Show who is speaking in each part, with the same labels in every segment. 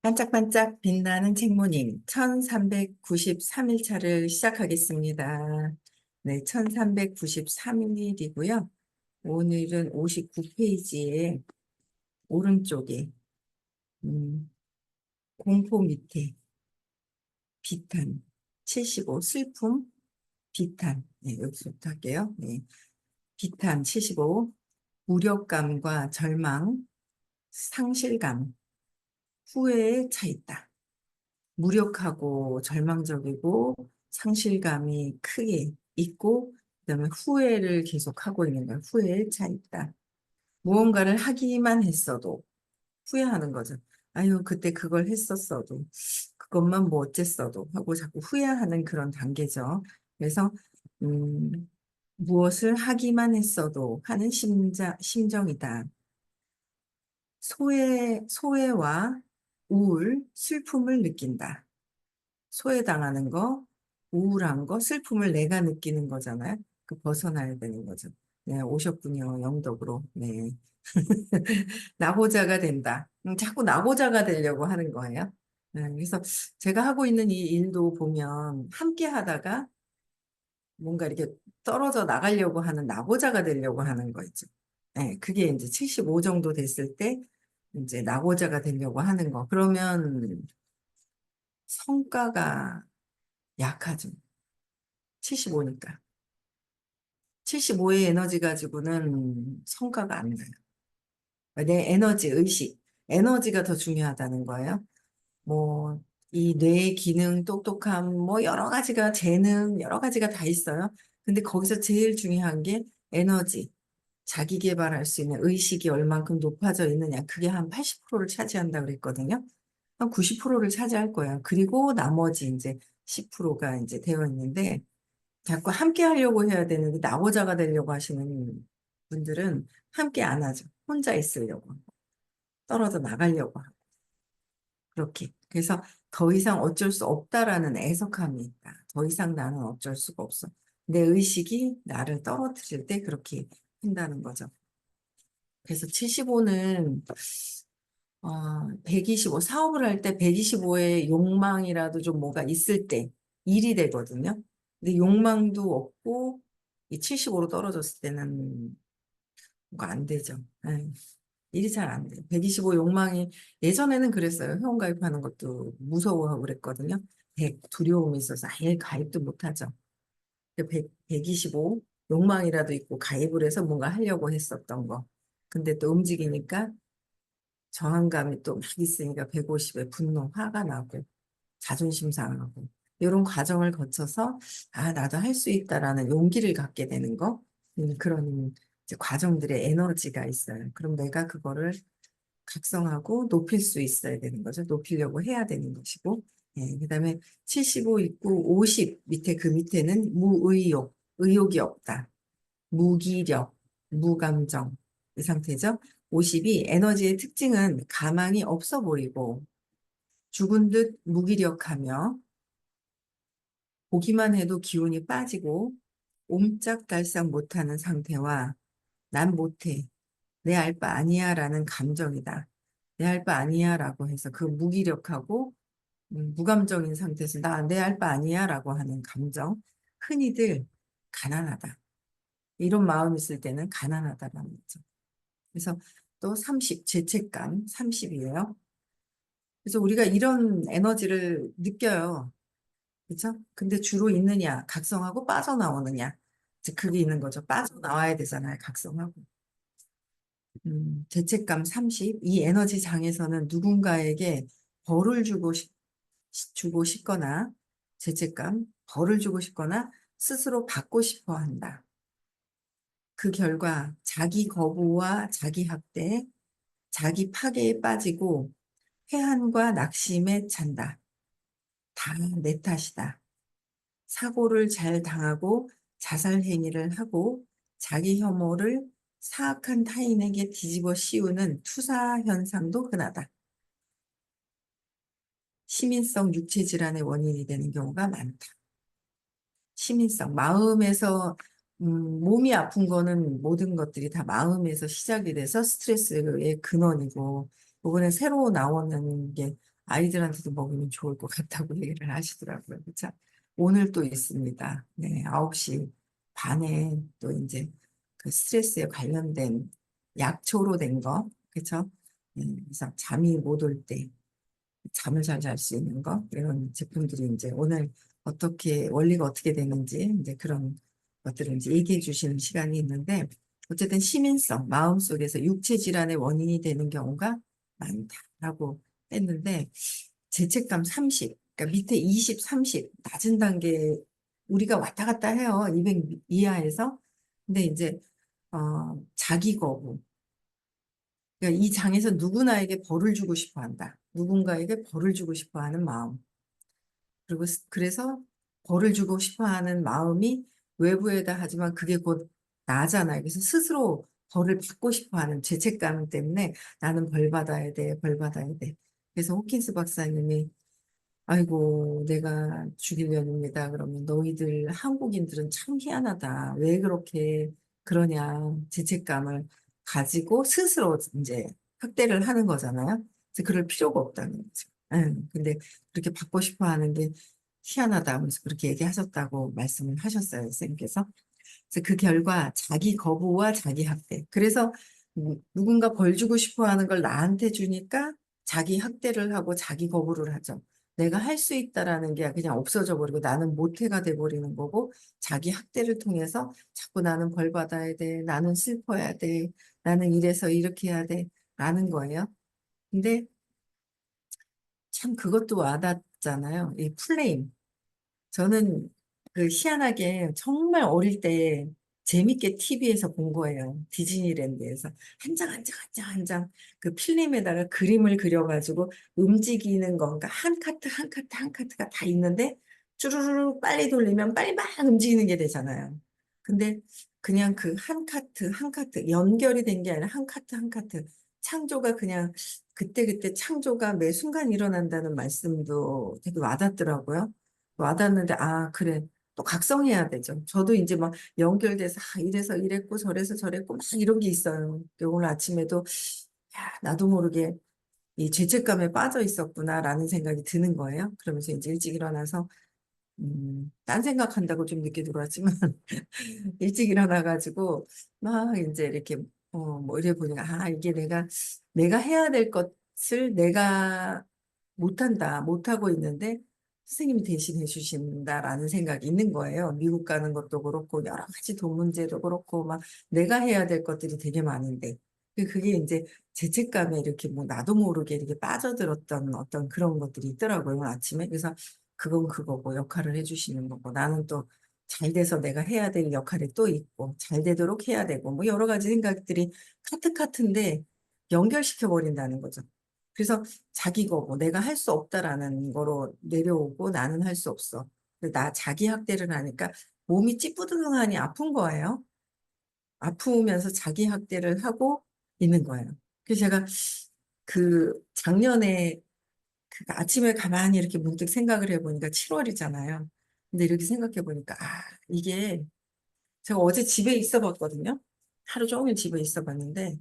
Speaker 1: 반짝반짝 빛나는 책모님 1393일차를 시작하겠습니다. 네, 1393일이고요. 오늘은 59페이지에 오른쪽에 공포 밑에 비탄 75 슬픔 비탄 네, 여기서부터 할게요. 네, 비탄 75 무력감과 절망 상실감 후회에 차 있다. 무력하고 절망적이고 상실감이 크게 있고 그다음에 후회를 계속하고 있는 거야. 후회에 차 있다. 무언가를 하기만 했어도 후회하는 거죠. 아유, 그때 그걸 했었어도 그것만 뭐 어쨌어도 하고 자꾸 후회하는 그런 단계죠. 그래서 음, 무엇을 하기만 했어도 하는 심정이다. 소외와 우울, 슬픔을 느낀다. 소외당하는 거, 우울한 거, 슬픔을 내가 느끼는 거잖아요. 그 벗어나야 되는 거죠. 네, 오셨군요. 영덕으로. 네. 나고자가 된다. 자꾸 나고자가 되려고 하는 거예요. 네, 그래서 제가 하고 있는 이 일도 보면 함께 하다가 뭔가 이렇게 떨어져 나가려고 하는 나고자가 되려고 하는 거 있죠. 네, 그게 이제 75 정도 됐을 때 이제 나고자가 되려고 하는 거. 그러면 성과가 약하죠. 75니까. 75의 에너지 가지고는 성과가 안 나요. 내 에너지, 의식, 에너지가 더 중요하다는 거예요. 뭐, 이 뇌의 기능, 똑똑함, 뭐, 여러 가지가, 재능, 여러 가지가 다 있어요. 근데 거기서 제일 중요한 게 에너지, 자기 개발할 수 있는 의식이 얼만큼 높아져 있느냐. 그게 한 80%를 차지한다고 그랬거든요. 한 90%를 차지할 거예요. 그리고 나머지 이제 10%가 이제 되어 있는데, 자꾸 함께 하려고 해야 되는데 나고자가 되려고 하시는 분들은 함께 안 하죠. 혼자 있으려고 떨어져 나가려고 하고 그렇게. 그래서 더 이상 어쩔 수 없다라는 애석함이 있다. 더 이상 나는 어쩔 수가 없어. 내 의식이 나를 떨어뜨릴 때 그렇게 한다는 거죠. 그래서 75는 125 사업을 할 때 125의 욕망이라도 좀 뭐가 있을 때 일이 되거든요. 근데 욕망도 없고 이 75로 떨어졌을 때는 뭐가 안 되죠. 예, 일이 잘 안 돼요. 125 욕망이 예전에는 그랬어요. 회원가입하는 것도 무서워하고 그랬거든요. 100 두려움이 있어서 아예 가입도 못 하죠. 125 욕망이라도 있고 가입을 해서 뭔가 하려고 했었던 거. 근데 또 움직이니까 저항감이 또 막 있으니까 150에 분노, 화가 나고 자존심 상하고 이런 과정을 거쳐서 아, 나도 할 수 있다라는 용기를 갖게 되는 거 그런 이제 과정들의 에너지가 있어요. 그럼 내가 그거를 각성하고 높일 수 있어야 되는 거죠. 높이려고 해야 되는 것이고 그다음에 75 있고 50 밑에 그 밑에는 무의욕, 의욕이 없다. 무기력, 무감정 이 상태죠. 50이 에너지의 특징은 가망이 없어 보이고 죽은 듯 무기력하며 보기만 해도 기운이 빠지고 옴짝달싹 못하는 상태와 난 못해, 내 알 바 아니야 라는 감정이다. 내 알 바 아니야 라고 해서 그 무기력하고 무감정인 상태에서 나 내 알 바 아니야 라고 하는 감정. 흔히들 가난하다. 이런 마음이 있을 때는 가난하다라는 거죠. 그래서 또 30, 죄책감 30이에요. 그래서 우리가 이런 에너지를 느껴요. 그렇죠? 근데 주로 있느냐, 각성하고 빠져나오느냐. 이제 그게 있는 거죠. 빠져나와야 되잖아요, 각성하고. 죄책감 30. 이 에너지 장에서는 누군가에게 벌을 주고 싶거나, 죄책감, 벌을 주고 싶거나, 스스로 받고 싶어 한다. 그 결과 자기 거부와 자기 학대, 자기 파괴에 빠지고 회한과 낙심에 찬다. 다 내 탓이다. 사고를 잘 당하고 자살 행위를 하고 자기 혐오를 사악한 타인에게 뒤집어 씌우는 투사 현상도 흔하다. 시민성 육체 질환의 원인이 되는 경우가 많다. 시민성, 마음에서 몸이 아픈 거는 모든 것들이 다 마음에서 시작이 돼서 스트레스의 근원이고 이번에 새로 나오는 게 아이들한테도 먹으면 좋을 것 같다고 얘기를 하시더라고요. 자, 오늘 또 있습니다. 네, 9시 반에 또 이제 그 스트레스에 관련된 약초로 된 거, 그쵸? 그래서 잠이 못 올 때, 잠을 잘 잘 수 있는 거, 이런 제품들이 이제 오늘 어떻게, 원리가 어떻게 되는지, 이제 그런 것들을 이제 얘기해 주시는 시간이 있는데, 어쨌든 시민성, 마음속에서 육체 질환의 원인이 되는 경우가 많다라고 했는데, 죄책감 30, 그러니까 밑에 20, 30, 낮은 단계, 우리가 왔다 갔다 해요. 200 이하에서. 근데 이제, 자기 거부. 그러니까 이 장에서 누구나에게 벌을 주고 싶어 한다. 누군가에게 벌을 주고 싶어 하는 마음. 그리고 그래서 벌을 주고 싶어 하는 마음이 외부에다 하지만 그게 곧 나잖아요. 그래서 스스로 벌을 받고 싶어 하는 죄책감 때문에 나는 벌 받아야 돼, 벌 받아야 돼. 그래서 호킨스 박사님이 아이고, 내가 주기면입니다. 그러면 너희들 한국인들은 참 희한하다. 왜 그렇게 그러냐. 죄책감을 가지고 스스로 이제 학대를 하는 거잖아요. 그래서 그럴 필요가 없다는 거죠. 근데 그렇게 받고 싶어 하는 게 희한하다. 하면서 그렇게 얘기하셨다고 말씀을 하셨어요, 선생님께서. 그래서 그 결과 자기 거부와 자기 학대. 그래서 누군가 벌 주고 싶어 하는 걸 나한테 주니까 자기 학대를 하고 자기 거부를 하죠. 내가 할 수 있다라는 게 그냥 없어져 버리고 나는 못해가 돼 버리는 거고 자기 학대를 통해서 자꾸 나는 벌 받아야 돼. 나는 슬퍼야 돼. 나는 이래서 이렇게 해야 돼. 라는 거예요. 근데 참 그것도 와닿잖아요. 이 플레임. 저는 그 희한하게 정말 어릴 때 재밌게 TV에서 본 거예요. 디즈니랜드에서 한 장 한 장 한 장 한 장 그 필름에다가 그림을 그려가지고 움직이는 거, 그러니까 한 카트 한 카트 한 카트가 다 있는데 쭈루루루 빨리 돌리면 빨리 막 움직이는 게 되잖아요. 근데 그냥 그 한 카트 한 카트 연결이 된 게 아니라 한 카트 한 카트 창조가 그냥 그때그때 창조가 매 순간 일어난다는 말씀도 되게 와닿더라고요. 와닿는데, 아, 그래. 또 각성해야 되죠. 저도 이제 막 연결돼서, 아, 이래서 이랬고, 저래서 저랬고, 막 이런 게 있어요. 오늘 아침에도, 야, 나도 모르게 이 죄책감에 빠져 있었구나라는 생각이 드는 거예요. 그러면서 이제 일찍 일어나서, 딴 생각한다고 좀 늦게 들어왔지만, 일찍 일어나가지고, 막 이제 이렇게, 뭐 이래 보니까, 아, 이게 내가 해야 될 것을 내가 못한다, 못하고 있는데, 선생님이 대신해 주신다라는 생각이 있는 거예요. 미국 가는 것도 그렇고, 여러 가지 돈 문제도 그렇고, 막 내가 해야 될 것들이 되게 많은데, 그게 이제 죄책감에 이렇게 뭐 나도 모르게 이렇게 빠져들었던 어떤 그런 것들이 있더라고요, 오늘 아침에. 그래서 그건 그거고, 역할을 해주시는 거고, 나는 또 잘 돼서 내가 해야 될 역할이 또 있고, 잘 되도록 해야 되고, 뭐 여러 가지 생각들이 카트카트인데 연결시켜 버린다는 거죠. 그래서 자기 거고 내가 할 수 없다라는 거로 내려오고 나는 할 수 없어. 근데 나 자기 학대를 하니까 몸이 찌뿌둥하니 아픈 거예요. 아프면서 자기 학대를 하고 있는 거예요. 그래서 제가 그 작년에 그 아침에 가만히 이렇게 문득 생각을 해보니까 7월이잖아요. 근데 이렇게 생각해 보니까 아, 이게 제가 어제 집에 있어 봤거든요. 하루 종일 집에 있어 봤는데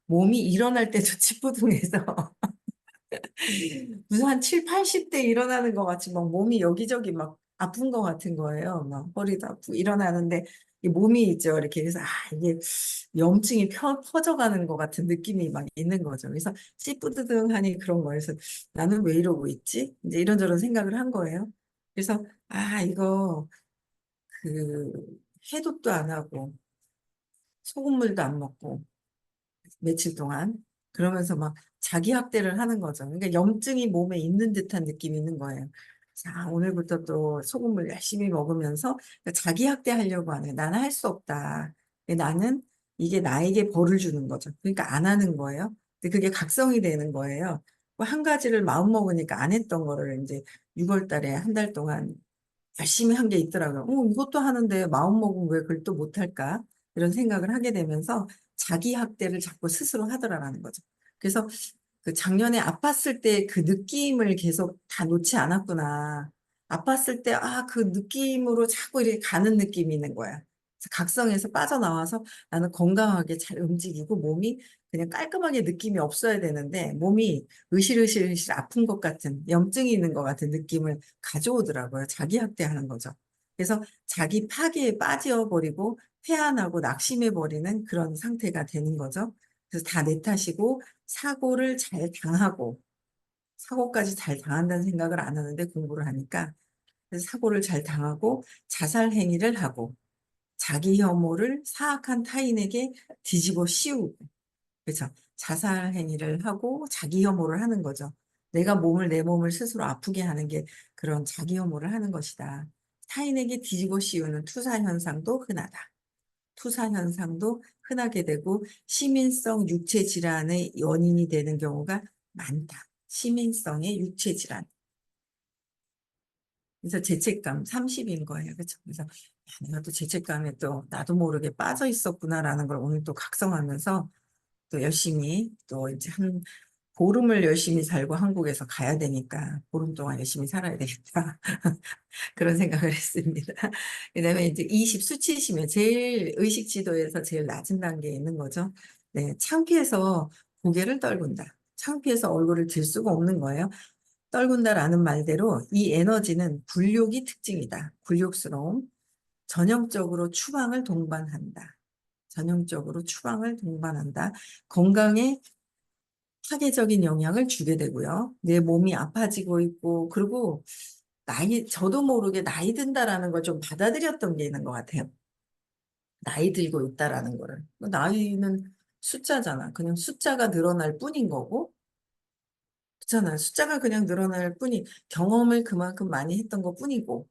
Speaker 1: 몸이 일어날 때도 찌뿌둥해서 무슨 한 7, 80대 일어나는 것 같이 막 몸이 여기저기 막 아픈 것 같은 거예요. 막 허리도 아프고 일어나는데 이 몸이 있죠. 이렇게 그래서 아, 이게 염증이 퍼져가는 것 같은 느낌이 막 있는 거죠. 그래서 찌뿌드등하니 그런 거에서 나는 왜 이러고 있지? 이제 이런저런 생각을 한 거예요. 그래서 아, 이거 그 해독도 안 하고 소금물도 안 먹고 며칠 동안 그러면서 막 자기 학대를 하는 거죠. 그러니까 염증이 몸에 있는 듯한 느낌이 있는 거예요. 자, 오늘부터 또 소금을 열심히 먹으면서 그러니까 자기 학대하려고 하는 거예요. 나는 할 수 없다. 나는 이게 나에게 벌을 주는 거죠. 그러니까 안 하는 거예요. 근데 그게 각성이 되는 거예요. 뭐한 가지를 마음 먹으니까 안 했던 거를 이제 6월 달에 한 달 동안 열심히 한 게 있더라고요. 이것도 하는데 마음 먹으면 왜 그걸 또 못할까? 이런 생각을 하게 되면서 자기 학대를 자꾸 스스로 하더라라는 거죠. 그래서 그 작년에 아팠을 때 그 느낌을 계속 다 놓지 않았구나. 아팠을 때, 아, 그 느낌으로 자꾸 이렇게 가는 느낌이 있는 거야. 그래서 각성해서 빠져나와서 나는 건강하게 잘 움직이고 몸이 그냥 깔끔하게 느낌이 없어야 되는데 몸이 으실으실으실 아픈 것 같은 염증이 있는 것 같은 느낌을 가져오더라고요. 자기 학대하는 거죠. 그래서 자기 파괴에 빠져버리고 회한하고 낙심해버리는 그런 상태가 되는 거죠. 그래서 다 내 탓이고 사고를 잘 당하고 사고까지 잘 당한다는 생각을 안 하는데 공부를 하니까 그래서 사고를 잘 당하고 자살 행위를 하고 자기 혐오를 사악한 타인에게 뒤집어 씌우고 그렇죠. 자살 행위를 하고 자기 혐오를 하는 거죠. 내가 내 몸을 스스로 아프게 하는 게 그런 자기 혐오를 하는 것이다. 타인에게 뒤집어 씌우는 투사 현상도 흔하다. 투사 현상도 흔하게 되고 시민성 육체 질환의 원인이 되는 경우가 많다. 시민성의 육체 질환. 그래서 죄책감 30인 거예요. 그렇죠. 그래서 야, 내가 또 죄책감에 또 나도 모르게 빠져 있었구나라는 걸 오늘 또 각성하면서 또 열심히 또 이제 한 보름을 열심히 살고 한국에서 가야 되니까 보름 동안 열심히 살아야 되겠다. 그런 생각을 했습니다. 그다음에 이제 20 수치심이에요. 제일 의식 지도에서 제일 낮은 단계에 있는 거죠. 네, 창피해서 고개를 떨군다. 창피해서 얼굴을 들 수가 없는 거예요. 떨군다라는 말대로 이 에너지는 굴욕이 특징이다. 굴욕스러움. 전형적으로 추방을 동반한다. 전형적으로 추방을 동반한다. 건강에 파괴적인 영향을 주게 되고요. 내 몸이 아파지고 있고, 그리고 저도 모르게 나이 든다라는 걸 좀 받아들였던 게 있는 것 같아요. 나이 들고 있다라는 거를. 나이는 숫자잖아. 그냥 숫자가 늘어날 뿐인 거고, 그렇잖아. 숫자가 그냥 늘어날 뿐이, 경험을 그만큼 많이 했던 것 뿐이고,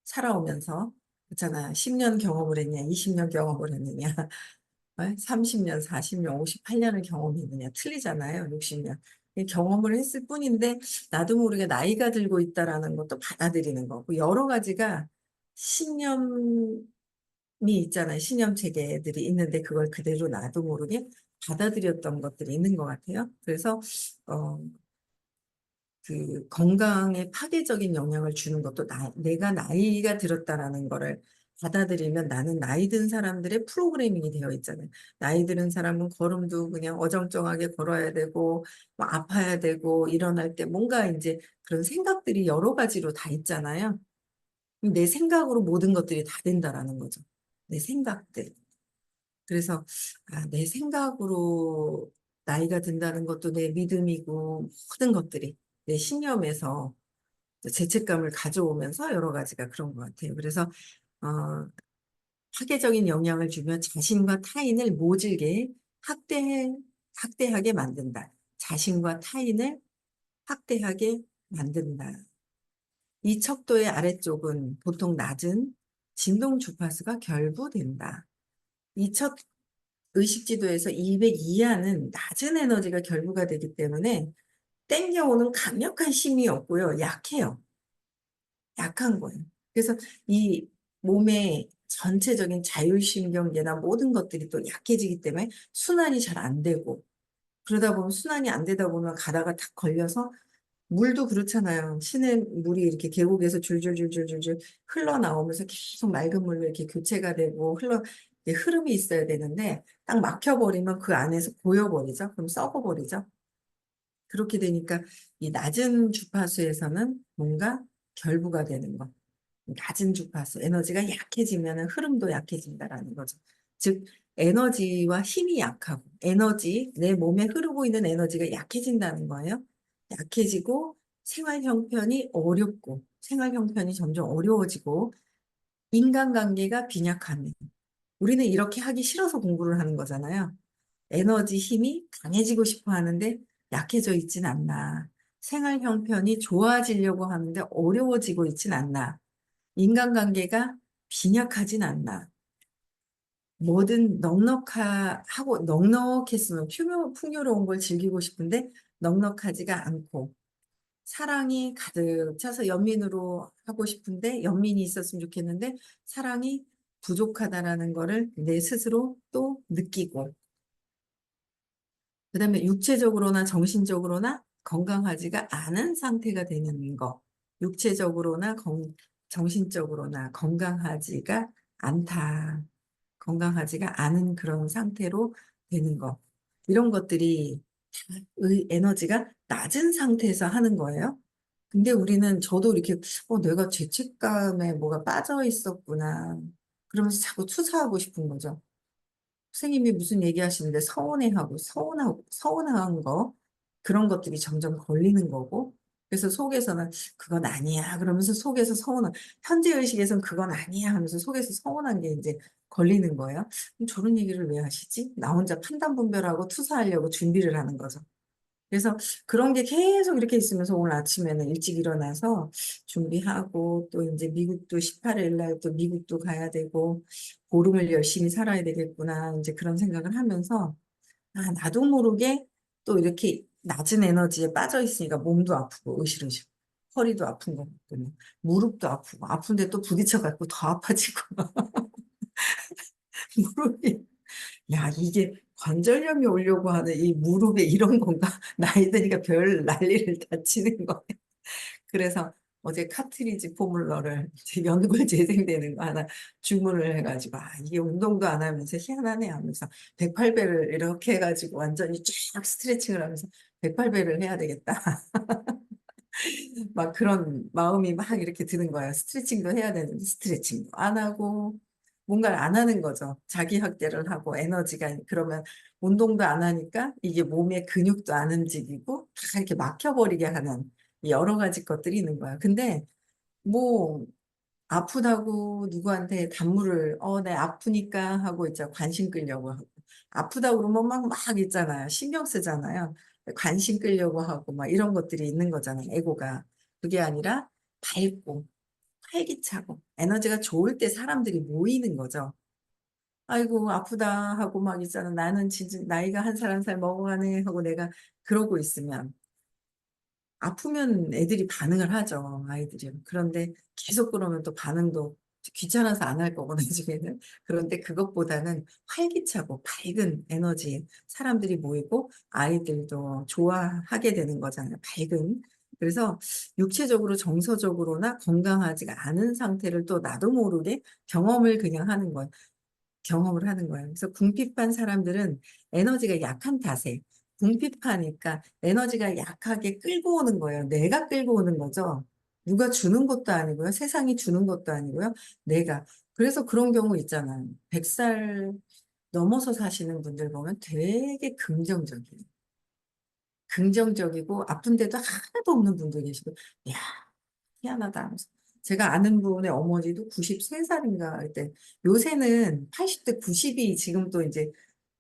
Speaker 1: 살아오면서. 그렇잖아. 10년 경험을 했냐, 20년 경험을 했느냐. 30년, 40년, 58년을 경험했느냐 틀리잖아요. 60년. 경험을 했을 뿐인데 나도 모르게 나이가 들고 있다라는 것도 받아들이는 거고 여러 가지가 신념이 있잖아요. 신념 체계들이 있는데 그걸 그대로 나도 모르게 받아들였던 것들이 있는 것 같아요. 그래서 어, 그 건강에 파괴적인 영향을 주는 것도 내가 나이가 들었다라는 거를 받아들이면 나는 나이 든 사람들의 프로그래밍이 되어 있잖아요. 나이 드는 사람은 걸음도 그냥 어정쩡하게 걸어야 되고 뭐 아파야 되고 일어날 때 뭔가 이제 그런 생각들이 여러 가지로 다 있잖아요. 내 생각으로 모든 것들이 다 된다라는 거죠. 내 생각들. 그래서 내 생각으로 나이가 든다는 것도 내 믿음이고 모든 것들이 내 신념에서 죄책감을 가져오면서 여러 가지가 그런 것 같아요. 그래서 어, 파괴적인 영향을 주며 자신과 타인을 모질게 학대하게 만든다. 자신과 타인을 학대하게 만든다. 이 척도의 아래쪽은 보통 낮은 진동 주파수가 결부된다. 이 첫 의식지도에서 200 이하는 낮은 에너지가 결부가 되기 때문에 땡겨오는 강력한 힘이 없고요. 약해요. 약한 거예요. 그래서 이 몸의 전체적인 자율신경계나 모든 것들이 또 약해지기 때문에 순환이 잘 안 되고 그러다 보면 순환이 안 되다 보면 가다가 탁 걸려서 물도 그렇잖아요. 시내 물이 이렇게 계곡에서 줄줄줄줄줄줄 흘러나오면서 계속 맑은 물로 이렇게 교체가 되고 흐름이 있어야 되는데 딱 막혀버리면 그 안에서 고여버리죠. 그럼 썩어버리죠. 그렇게 되니까 이 낮은 주파수에서는 뭔가 결부가 되는 거. 낮은 주파수, 에너지가 약해지면 흐름도 약해진다라는 거죠. 즉, 에너지와 힘이 약하고, 내 몸에 흐르고 있는 에너지가 약해진다는 거예요. 약해지고, 생활 형편이 어렵고, 생활 형편이 점점 어려워지고, 인간관계가 빈약하네. 우리는 이렇게 하기 싫어서 공부를 하는 거잖아요. 에너지 힘이 강해지고 싶어 하는데 약해져 있진 않나. 생활 형편이 좋아지려고 하는데 어려워지고 있진 않나. 인간관계가 빈약하진 않나. 뭐든 넉넉하고 넉넉했으면 풍요로운 걸 즐기고 싶은데 넉넉하지가 않고 사랑이 가득 차서 연민으로 하고 싶은데 연민이 있었으면 좋겠는데 사랑이 부족하다라는 거를 내 스스로 또 느끼고 그다음에 육체적으로나 정신적으로나 건강하지가 않은 상태가 되는 거. 육체적으로나 정신적으로나 건강하지가 않다. 건강하지가 않은 그런 상태로 되는 거. 이런 것들이 에너지가 낮은 상태에서 하는 거예요. 근데 우리는 저도 이렇게 내가 죄책감에 뭐가 빠져 있었구나. 그러면서 자꾸 투사하고 싶은 거죠. 선생님이 무슨 얘기하시는데 서운해하고 서운한 거 그런 것들이 점점 걸리는 거고 그래서 속에서는 그건 아니야 그러면서 속에서 서운한 현재 의식에선 그건 아니야 하면서 속에서 서운한 게 이제 걸리는 거예요. 그럼 저런 얘기를 왜 하시지? 나 혼자 판단 분별하고 투사하려고 준비를 하는 거죠. 그래서 그런 게 계속 이렇게 있으면서 오늘 아침에는 일찍 일어나서 준비하고 또 이제 미국도 18일 날 또 미국도 가야 되고 보름을 열심히 살아야 되겠구나 이제 그런 생각을 하면서 나도 모르게 또 이렇게 낮은 에너지에 빠져 있으니까 몸도 아프고 으실으시고 허리도 아픈 거 같고 무릎도 아프고 아픈데 또 부딪혀 갖고 더 아파지고 무릎이 야, 이게 관절염이 오려고 하는 이 무릎에 이런 건가? 나이 드니까 별 난리를 다 치는 거예요. 그래서 어제 카트리지 포뮬러를 이제 연골 재생되는 거 하나 주문을 해가지고, 이게 운동도 안 하면서 희한하네 하면서 108배를 이렇게 해가지고 완전히 쫙 스트레칭을 하면서 108배를 해야 되겠다. 막 그런 마음이 막 이렇게 드는 거예요. 스트레칭도 해야 되는데 스트레칭도 안 하고 뭔가를 안 하는 거죠. 자기 확대를 하고 에너지가 그러면 운동도 안 하니까 이게 몸의 근육도 안 움직이고 다 이렇게 막혀버리게 하는 여러 가지 것들이 있는 거야. 근데 뭐 아프다고 누구한테 단물을 내 아프니까 하고 이제 관심 끌려고 하고 아프다고 그러면 막 있잖아요. 신경 쓰잖아요. 관심 끌려고 하고 막 이런 것들이 있는 거잖아요. 에고가. 그게 아니라 밝고 활기차고 에너지가 좋을 때 사람들이 모이는 거죠. 아이고 아프다 하고 막 있잖아. 나는 진짜 나이가 한 살 한 살 먹어가네 하고 내가 그러고 있으면 아프면 애들이 반응을 하죠, 아이들이. 그런데 계속 그러면 또 반응도 귀찮아서 안 할 거고, 나중에는. 그런데 그것보다는 활기차고 밝은 에너지, 사람들이 모이고 아이들도 좋아하게 되는 거잖아요, 밝은. 그래서 육체적으로 정서적으로나 건강하지가 않은 상태를 또 나도 모르게 경험을 그냥 하는 거예요. 경험을 하는 거예요. 그래서 궁핍한 사람들은 에너지가 약한 탓에 궁핍하니까 에너지가 약하게 끌고 오는 거예요. 내가 끌고 오는 거죠. 누가 주는 것도 아니고요. 세상이 주는 것도 아니고요. 내가. 그래서 그런 경우 있잖아요. 100살 넘어서 사시는 분들 보면 되게 긍정적이에요. 긍정적이고 아픈데도 하나도 없는 분도 계시고, 야, 희한하다 하면서. 제가 아는 분의 어머니도 93살인가 그때 요새는 80대 90이 지금 또 이제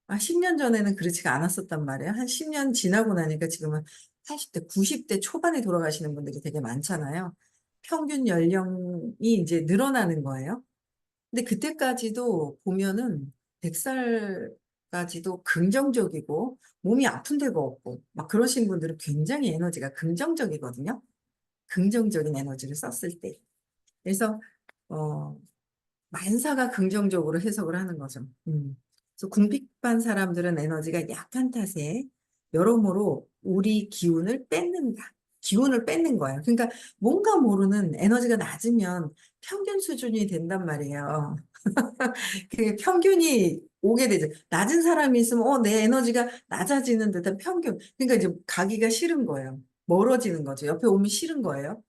Speaker 1: 10년 전에는 그렇지가 않았었단 말이에요. 한 10년 지나고 나니까 지금은 80대 90대 초반에 돌아가시는 분들이 되게 많잖아요. 평균 연령이 이제 늘어나는 거예요. 근데 그때까지도 보면은 100살까지도 긍정적이고 몸이 아픈 데가 없고 막 그러신 분들은 굉장히 에너지가 긍정적이거든요. 긍정적인 에너지를 썼을 때. 그래서 어, 만사가 긍정적으로 해석을 하는 거죠. 그래서 궁핍한 사람들은 에너지가 약한 탓에 여러모로 우리 기운을 뺏는다. 기운을 뺏는 거예요. 그러니까 뭔가 모르는 에너지가 낮으면 평균 수준이 된단 말이에요. 그 평균이 오게 되죠. 낮은 사람이 있으면 내 에너지가 낮아지는 듯한 평균. 그러니까 이제 가기가 싫은 거예요. 멀어지는 거죠. 옆에 오면 싫은 거예요.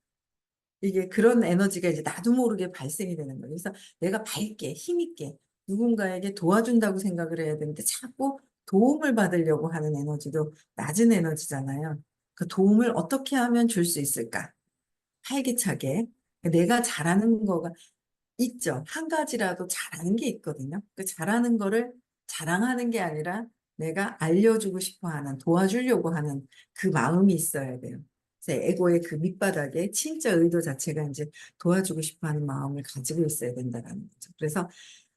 Speaker 1: 이게 그런 에너지가 이제 나도 모르게 발생이 되는 거예요. 그래서 내가 밝게, 힘있게 누군가에게 도와준다고 생각을 해야 되는데 자꾸 도움을 받으려고 하는 에너지도 낮은 에너지잖아요. 그 도움을 어떻게 하면 줄 수 있을까? 활기차게. 내가 잘하는 거가 있죠. 한 가지라도 잘하는 게 있거든요. 그 잘하는 거를 자랑하는 게 아니라 내가 알려주고 싶어 하는, 도와주려고 하는 그 마음이 있어야 돼요. 그래서 에고의 그 밑바닥에 진짜 의도 자체가 이제 도와주고 싶어 하는 마음을 가지고 있어야 된다는 거죠. 그래서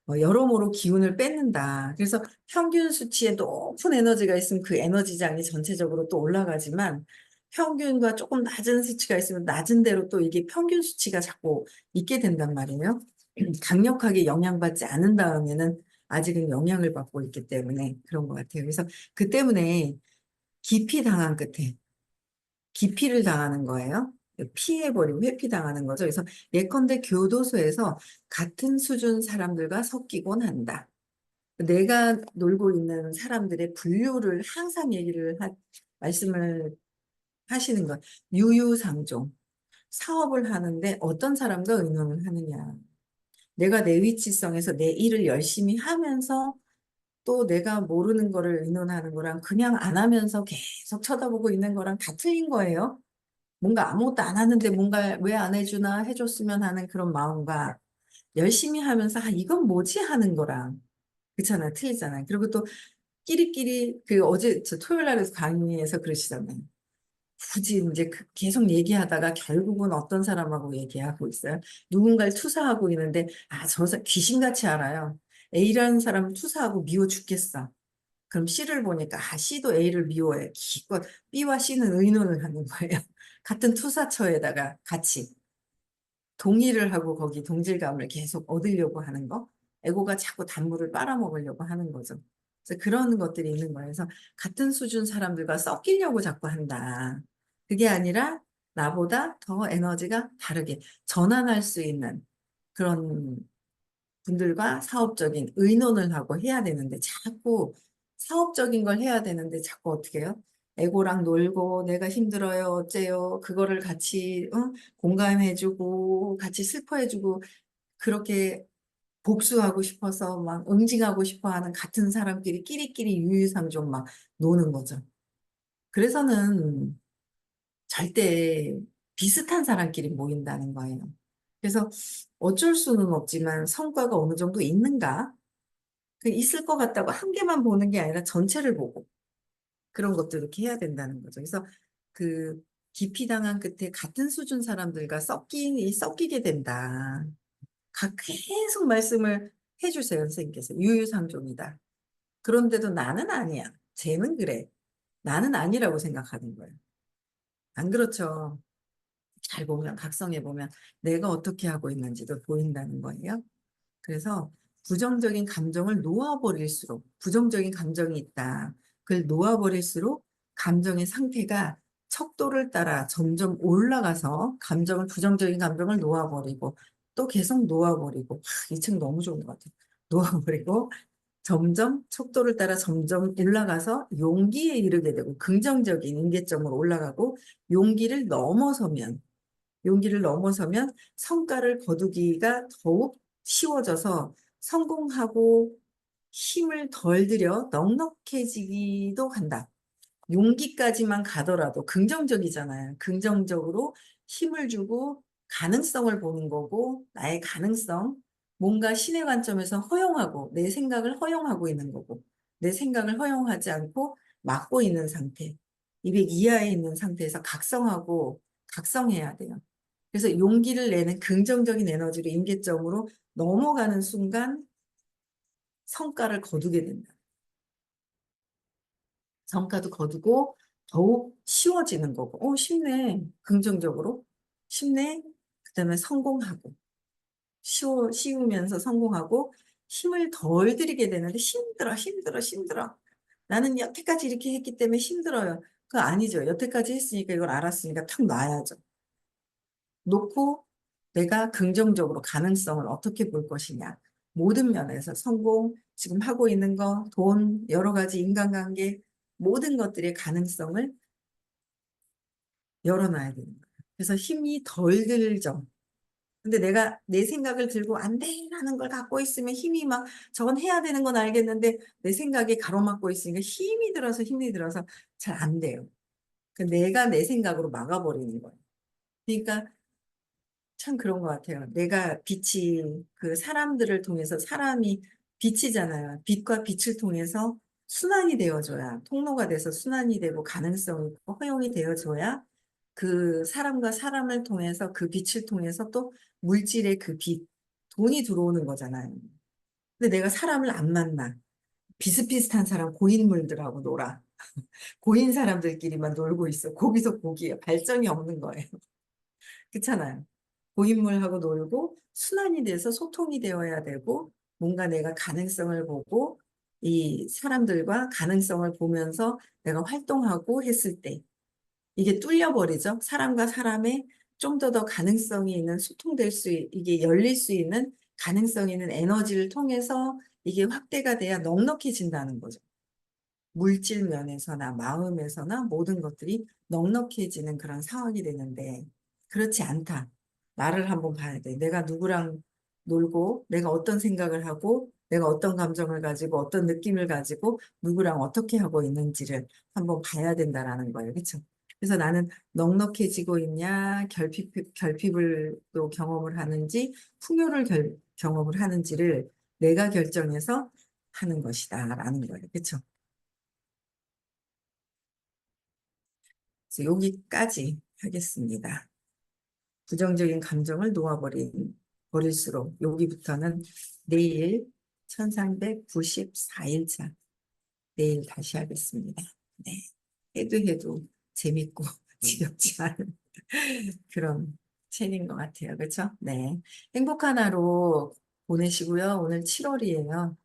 Speaker 1: 여러모로 기운을 뺏는다. 그래서 평균 수치에 높은 에너지가 있으면 그 에너지장이 전체적으로 또 올라가지만 평균과 조금 낮은 수치가 있으면 낮은 대로 또 이게 평균 수치가 자꾸 있게 된단 말이에요. 강력하게 영향받지 않은 다음에는 아직은 영향을 받고 있기 때문에 그런 것 같아요. 그래서 그 때문에 기피 당한 끝에 기피를 당하는 거예요. 피해버리고 회피당하는 거죠. 그래서 예컨대 교도소에서 같은 수준 사람들과 섞이곤 한다. 내가 놀고 있는 사람들의 분류를 항상 말씀을 하시는 것. 유유상종. 사업을 하는데 어떤 사람과 의논을 하느냐. 내가 내 위치성에서 내 일을 열심히 하면서 또 내가 모르는 거를 의논하는 거랑 그냥 안 하면서 계속 쳐다보고 있는 거랑 다 틀린 거예요. 뭔가 아무것도 안 하는데 뭔가 왜 안 해주나 해줬으면 하는 그런 마음과 열심히 하면서 아, 이건 뭐지 하는 거랑 그렇잖아요. 틀리잖아요. 그리고 또 끼리끼리 그 어제 저 토요일 날에서 강의에서 그러시잖아요. 굳이 이제 계속 얘기하다가 결국은 어떤 사람하고 얘기하고 있어요. 누군가를 투사하고 있는데 아, 귀신같이 알아요. A라는 사람을 투사하고 미워 죽겠어. 그럼 C를 보니까 아, C도 A를 미워해. 기껏 B와 C는 의논을 하는 거예요. 같은 투사처에다가 같이 동의를 하고 거기 동질감을 계속 얻으려고 하는 거. 에고가 자꾸 단물을 빨아먹으려고 하는 거죠. 그래서 그런 것들이 있는 거예요. 그래서 같은 수준 사람들과 섞이려고 자꾸 한다. 그게 아니라 나보다 더 에너지가 다르게 전환할 수 있는 그런 분들과 사업적인 의논을 하고 해야 되는데 자꾸 사업적인 걸 해야 되는데 자꾸 어떻게 해요? 에고랑 놀고 내가 힘들어요 어째요 그거를 같이 공감해주고 같이 슬퍼해주고 그렇게 복수하고 싶어서 막 응징하고 싶어 하는 같은 사람끼리 끼리끼리 유유상종 막 노는 거죠. 그래서는 절대 비슷한 사람끼리 모인다는 거예요. 그래서 어쩔 수는 없지만 성과가 어느 정도 있는가? 그 있을 것 같다고 한 개만 보는 게 아니라 전체를 보고 그런 것도 이렇게 해야 된다는 거죠. 그래서 그 기피 당한 끝에 같은 수준 사람들과 섞이게 된다. 계속 말씀을 해주세요, 선생님께서. 유유상종이다. 그런데도 나는 아니야. 쟤는 그래. 나는 아니라고 생각하는 거예요. 안 그렇죠? 잘 보면, 각성해 보면 내가 어떻게 하고 있는지도 보인다는 거예요. 그래서 부정적인 감정을 놓아버릴수록, 부정적인 감정이 있다. 그걸 놓아버릴수록 감정의 상태가 척도를 따라 점점 올라가서 부정적인 감정을 놓아버리고, 또 계속 놓아버리고, 이 책 너무 좋은 것 같아요. 놓아버리고, 점점 척도를 따라 점점 올라가서 용기에 이르게 되고, 긍정적인 임계점으로 올라가고, 용기를 넘어서면 성과를 거두기가 더욱 쉬워져서 성공하고 힘을 덜 들여 넉넉해지기도 한다. 용기까지만 가더라도 긍정적이잖아요. 긍정적으로 힘을 주고 가능성을 보는 거고, 나의 가능성, 뭔가 신의 관점에서 허용하고, 내 생각을 허용하고 있는 거고, 내 생각을 허용하지 않고 막고 있는 상태, 200 이하에 있는 상태에서 각성해야 돼요. 그래서 용기를 내는 긍정적인 에너지로 임계점으로 넘어가는 순간 성과를 거두게 된다. 성과도 거두고 더욱 쉬워지는 거고, 쉽네. 긍정적으로. 쉽네. 그다음에 성공하고. 쉬우면서 성공하고 힘을 덜 들이게 되는데 힘들어, 힘들어, 힘들어. 나는 여태까지 이렇게 했기 때문에 힘들어요. 그거 아니죠. 여태까지 했으니까 이걸 알았으니까 탁 놔야죠. 놓고 내가 긍정적으로 가능성을 어떻게 볼 것이냐. 모든 면에서 성공, 지금 하고 있는 거, 돈, 여러 가지 인간관계, 모든 것들의 가능성을 열어놔야 되는 거예요. 그래서 힘이 덜 들죠. 근데 내가 내 생각을 들고 안 돼라는 걸 갖고 있으면 힘이 막 저건 해야 되는 건 알겠는데 내 생각에 가로막고 있으니까 힘이 들어서 잘 안 돼요. 내가 내 생각으로 막아버리는 거예요. 그러니까 참 그런 것 같아요. 내가 그 사람들을 통해서 사람이 빛이잖아요. 빛과 빛을 통해서 순환이 되어줘야, 통로가 돼서 순환이 되고 가능성이 있고 허용이 되어줘야 그 사람과 사람을 통해서 그 빛을 통해서 또 물질의 그 빛, 돈이 들어오는 거잖아요. 근데 내가 사람을 안 만나. 비슷비슷한 사람, 고인물들하고 놀아. 고인 사람들끼리만 놀고 있어. 거기서 거기에 발전이 없는 거예요. 그렇잖아요. 고인물하고 놀고 순환이 돼서 소통이 되어야 되고 뭔가 내가 가능성을 보고 이 사람들과 가능성을 보면서 내가 활동하고 했을 때 이게 뚫려버리죠. 사람과 사람의 좀 더 가능성이 있는 이게 열릴 수 있는 가능성 있는 에너지를 통해서 이게 확대가 돼야 넉넉해진다는 거죠. 물질 면에서나 마음에서나 모든 것들이 넉넉해지는 그런 상황이 되는데 그렇지 않다. 나를 한번 봐야 돼. 내가 누구랑 놀고 내가 어떤 생각을 하고 내가 어떤 감정을 가지고 어떤 느낌을 가지고 누구랑 어떻게 하고 있는지를 한번 봐야 된다라는 거예요. 그렇죠? 그래서 나는 넉넉해지고 있냐, 결핍을 또 경험을 하는지, 풍요를 경험을 하는지를 내가 결정해서 하는 것이다라는 거예요. 그렇죠? 그래서 여기까지 하겠습니다. 부정적인 감정을 버릴수록 여기부터는 내일 1394일차 내일 다시 하겠습니다. 네. 해도 재밌고 지겹지 않은 그런 책인 것 같아요. 그렇죠? 네. 행복한 하루 보내시고요. 오늘 7월이에요.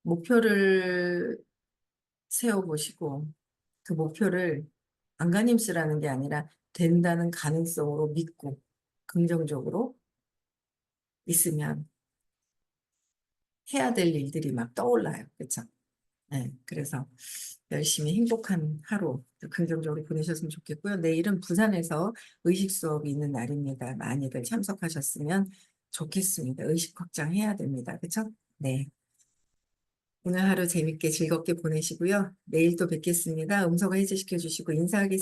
Speaker 1: 목표를 세워보시고 그 목표를 안간힘쓰라는 게 아니라 된다는 가능성으로 믿고 긍정적으로 있으면 해야 될 일들이 막 떠올라요. 그렇죠? 네, 그래서 열심히 행복한 하루 긍정적으로 보내셨으면 좋겠고요. 내일은 부산에서 의식 수업이 있는 날입니다. 많이들 참석하셨으면 좋겠습니다. 의식 확장해야 됩니다. 그렇죠? 네. 오늘 하루 재밌게 즐겁게 보내시고요. 내일 또 뵙겠습니다. 음성 해제시켜 주시고 인사하겠습니다.